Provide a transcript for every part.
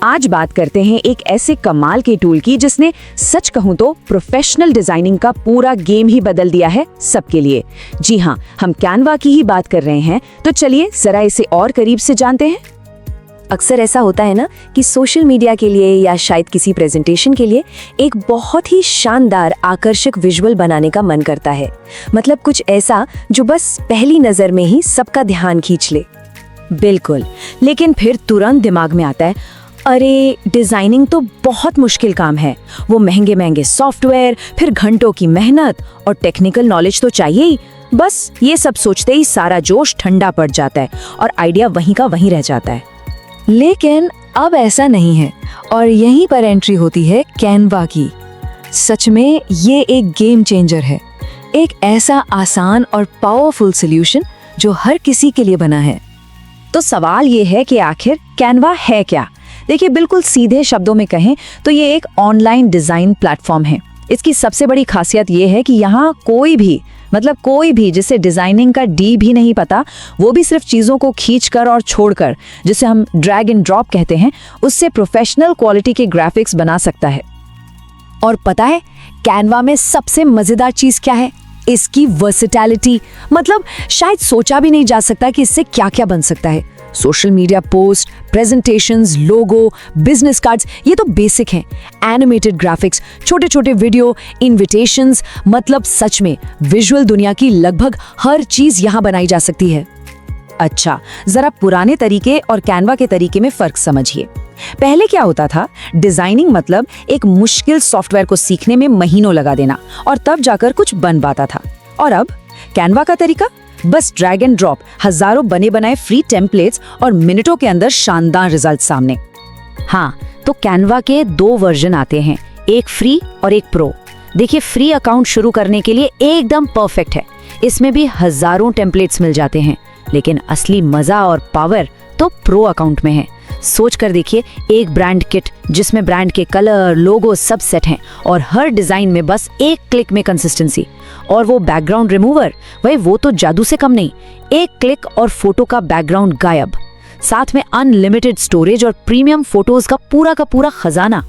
आज बात करते हैं एक ऐसे कमाल के टूल की जिसने सच कहूं तो प्रोफेशनल डिजाइनिंग का पूरा गेम ही बदल दिया है सबके लिए। जी हाँ, हम कैनवा की ही बात कर रहे हैं, तो चलिए जरा इसे और करीब से जानते हैं। अक्सर ऐसा होता है ना कि सोशल मीडिया के लिए या शायद किसी प्रेजेंटेशन के लिए एक बहुत ही शानदार आकर्षक विजुअल बनाने का मन करता है। मतलब कुछ ऐसा जो बस पहली नज़र में ही सबका ध्यान खींच ले। बिल्कुल, लेकिन फिर तुरंत दिमाग में आता है, अरे डिजाइनिंग तो बहुत मुश्किल काम है, वो महंगे महंगे सॉफ्टवेयर, फिर घंटों की मेहनत और टेक्निकल नॉलेज तो चाहिए ही। बस ये सब सोचते ही सारा जोश ठंडा पड़ जाता है और आइडिया वहीं का वहीं रह जाता है। लेकिन अब ऐसा नहीं है और यहीं पर एंट्री होती है कैनवा की। सच में ये एक गेम चेंजर है, एक ऐसा आसान और पावरफुल सॉल्यूशन जो हर किसी के लिए बना है। तो सवाल ये है कि आखिर कैनवा है क्या? देखिए, बिल्कुल सीधे शब्दों में कहें तो ये एक ऑनलाइन डिजाइन प्लेटफॉर्म है। इसकी सबसे बड़ी खासियत ये है कि यहाँ कोई भी जिसे डिजाइनिंग का डी भी नहीं पता, वो भी सिर्फ चीजों को खींचकर और छोड़कर, जिसे हम ड्रैग एंड ड्रॉप कहते हैं, उससे प्रोफेशनल क्वालिटी के ग्राफिक्स बना सकता है। और पता है कैनवा में सबसे मजेदार चीज क्या है? इसकी वर्सेटैलिटी। मतलब शायद सोचा भी नहीं जा सकता कि इससे क्या क्या बन सकता है। सोशल मीडिया पोस्ट, प्रेजेंटेशंस, लोगो, बिजनेस कार्ड्स, ये तो बेसिक हैं। एनिमेटेड ग्राफिक्स, छोटे छोटे वीडियो, इनविटेशंस, मतलब सच में विजुअल दुनिया की लगभग हर चीज यहाँ बनाई जा सकती है। अच्छा, जरा पुराने तरीके और कैनवा के तरीके में फर्क समझिए। पहले क्या होता था, डिजाइनिंग मतलब एक मुश्किल सॉफ्टवेयर को सीखने में महीनों लगा देना और तब जाकर कुछ बन पाता था। और अब कैनवा का तरीका, बस ड्रैग एंड ड्रॉप, हजारों बने बनाए फ्री टेम्पलेट्स और मिनटों के अंदर शानदार रिजल्ट सामने। हाँ, तो कैनवा के 2 वर्जन आते हैं, एक फ्री और एक प्रो। देखिए, फ्री अकाउंट शुरू करने के लिए एकदम परफेक्ट है। इसमें भी हजारों टेम्पलेट्स मिल जाते हैं, लेकिन असली मजा और पावर तो प्रो अकाउंट में है। सोच कर देखिए, एक ब्रांड किट जिसमें ब्रांड के कलर, लोगो सब सेट हैं और हर डिजाइन में बस एक क्लिक में कंसिस्टेंसी। और वो बैकग्राउंड रिमूवर, भाई वो तो जादू से कम नहीं। एक क्लिक और फोटो का बैकग्राउंड गायब, साथ में अनलिमिटेड स्टोरेज और प्रीमियम फोटोज का पूरा खजाना।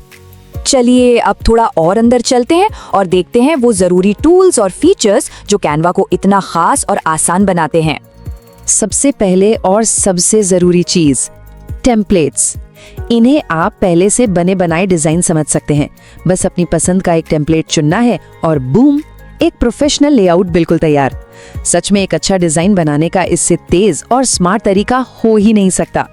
चलिए अब थोड़ा और अंदर चलते हैं और देखते हैं वो जरूरी टूल्स और फीचर्स जो कैनवा को इतना खास और आसान बनाते हैं। सबसे पहले और सबसे जरूरी चीज, टेम्पलेट्स। इन्हें आप पहले से बने बनाए डिजाइन समझ सकते हैं। बस अपनी पसंद का एक टेम्पलेट चुनना है और बूम, एक प्रोफेशनल लेआउट बिल्कुल तैयार। सच में एक अच्छा डिजाइन बनाने का इससे तेज और स्मार्ट तरीका हो ही नहीं सकता।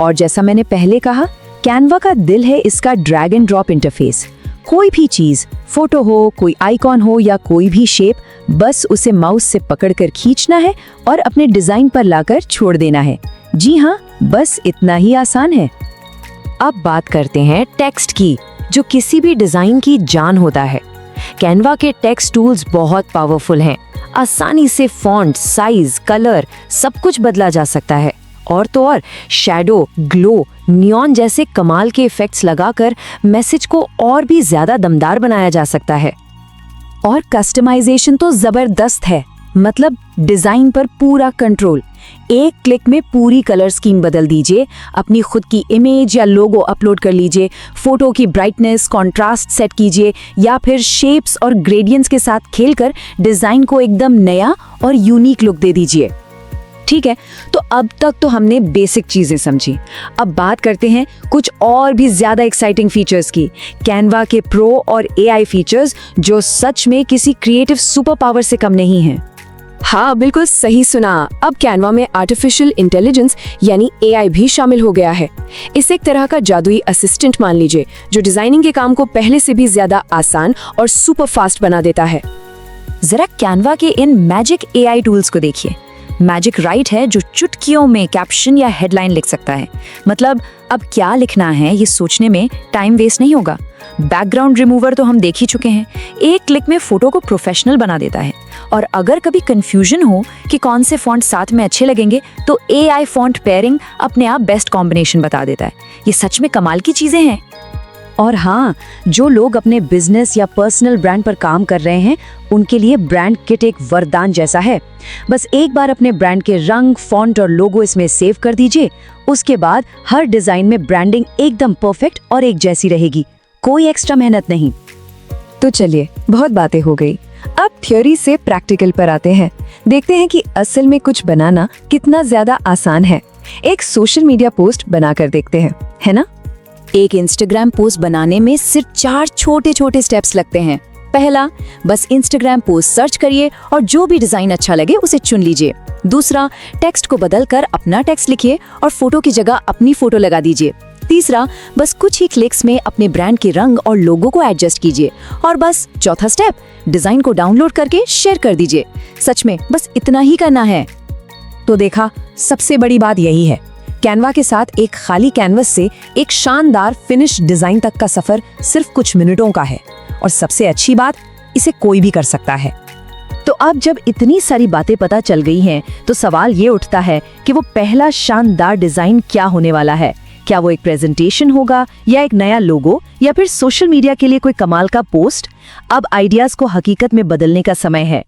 और जैसा मैंने पहले कहा, कैनवा का दिल है इसका ड्रैग एंड ड्रॉप इंटरफेस। कोई भी चीज, फोटो हो, कोई आइकॉन हो या कोई भी शेप, बस उसे माउस से पकड़कर खींचना है और अपने डिजाइन पर लाकर छोड़ देना है। जी हाँ, बस इतना ही आसान है। अब बात करते हैं टेक्स्ट की, जो किसी भी डिजाइन की जान होता है। कैनवा के टेक्स्ट टूल्स बहुत पावरफुल हैं। आसानी से फॉन्ट, साइज, कलर सब कुछ बदला जा सकता है। और तो और शैडो, ग्लो, नियॉन जैसे कमाल के इफेक्ट्स लगाकर मैसेज को और भी ज्यादा दमदार बनाया जा सकता है। और कस्टमाइजेशन तो जबरदस्त है। मतलब डिजाइन पर पूरा कंट्रोल। एक क्लिक में पूरी कलर स्कीम बदल दीजिए, अपनी खुद की इमेज या लोगो अपलोड कर लीजिए, फोटो की ब्राइटनेस, कंट्रास्ट सेट कीजिए या फिर शेप्स और ग्रेडियंट्स के साथ खेलकर डिजाइन को एकदम नया और यूनिक लुक दे दीजिए। ठीक है, तो अब तक तो हमने बेसिक चीजें समझी। अब बात करते हैं कुछ और भी ज्यादा एक्साइटिंग फीचर्स की। कैनवा के प्रो और एआई फीचर्स जो सच में किसी क्रिएटिव सुपर पावर से कम नहीं हैं। हाँ, बिल्कुल सही सुना। अब कैनवा में आर्टिफिशियल इंटेलिजेंस यानी एआई भी शामिल हो गया है। इसे एक तरह का जादुई असिस्टेंट मान लीजिए, जो डिजाइनिंग के काम को पहले से भी ज्यादा आसान और सुपर फास्ट बना देता है। जरा कैनवा के इन मैजिक एआई टूल्स को देखिए। मैजिक राइट है जो चुटकियों में कैप्शन या हेडलाइन लिख सकता है। मतलब अब क्या लिखना है ये सोचने में टाइम वेस्ट नहीं होगा। बैकग्राउंड रिमूवर तो हम देख ही चुके हैं, एक क्लिक में फोटो को प्रोफेशनल बना देता है। और अगर कभी कंफ्यूजन हो कि कौन से फॉन्ट साथ में अच्छे लगेंगे, तो एआई फॉन्ट पेयरिंग अपने आप बेस्ट कॉम्बिनेशन बता देता है। ये सच में कमाल की चीजें हैं। और हाँ, जो लोग अपने बिजनेस या पर्सनल ब्रांड पर काम कर रहे हैं, उनके लिए ब्रांड किट एक वरदान जैसा है। बस एक बार अपने ब्रांड के रंग, फॉन्ट और लोगो इसमें सेव कर दीजिए। उसके बाद हर डिजाइन में ब्रांडिंग एकदम परफेक्ट और एक जैसी रहेगी, कोई एक्स्ट्रा मेहनत नहीं। तो चलिए, बहुत बातें हो गई, अब थ्योरी से प्रैक्टिकल पर आते हैं। देखते हैं कि असल में कुछ बनाना कितना ज्यादा आसान है। एक सोशल मीडिया पोस्ट बनाकर देखते हैं, है ना? एक इंस्टाग्राम पोस्ट बनाने में सिर्फ 4 छोटे छोटे स्टेप्स लगते हैं। पहला, बस इंस्टाग्राम पोस्ट सर्च करिए और जो भी डिजाइन अच्छा लगे उसे चुन लीजिए। दूसरा, टेक्स्ट को बदलकर अपना टेक्स्ट लिखिए और फोटो की जगह अपनी फोटो लगा दीजिए। तीसरा, बस कुछ ही क्लिक्स में अपने ब्रांड के रंग और लोगो को एडजस्ट कीजिए। और बस चौथा स्टेप, डिजाइन को डाउनलोड करके शेयर कर दीजिए। सच में बस इतना ही करना है। तो देखा, सबसे बड़ी बात यही है, कैनवा के साथ एक खाली कैनवस से एक शानदार फिनिश डिजाइन तक का सफर सिर्फ कुछ मिनटों का है। और सबसे अच्छी बात, इसे कोई भी कर सकता है। तो अब जब इतनी सारी बातें पता चल गई हैं, तो सवाल ये उठता है कि वो पहला शानदार डिजाइन क्या होने वाला है। क्या वो एक प्रेजेंटेशन होगा, या एक नया लोगो, या फिर सोशल मीडिया के लिए कोई कमाल का पोस्ट? अब आइडियाज को हकीकत में बदलने का समय है।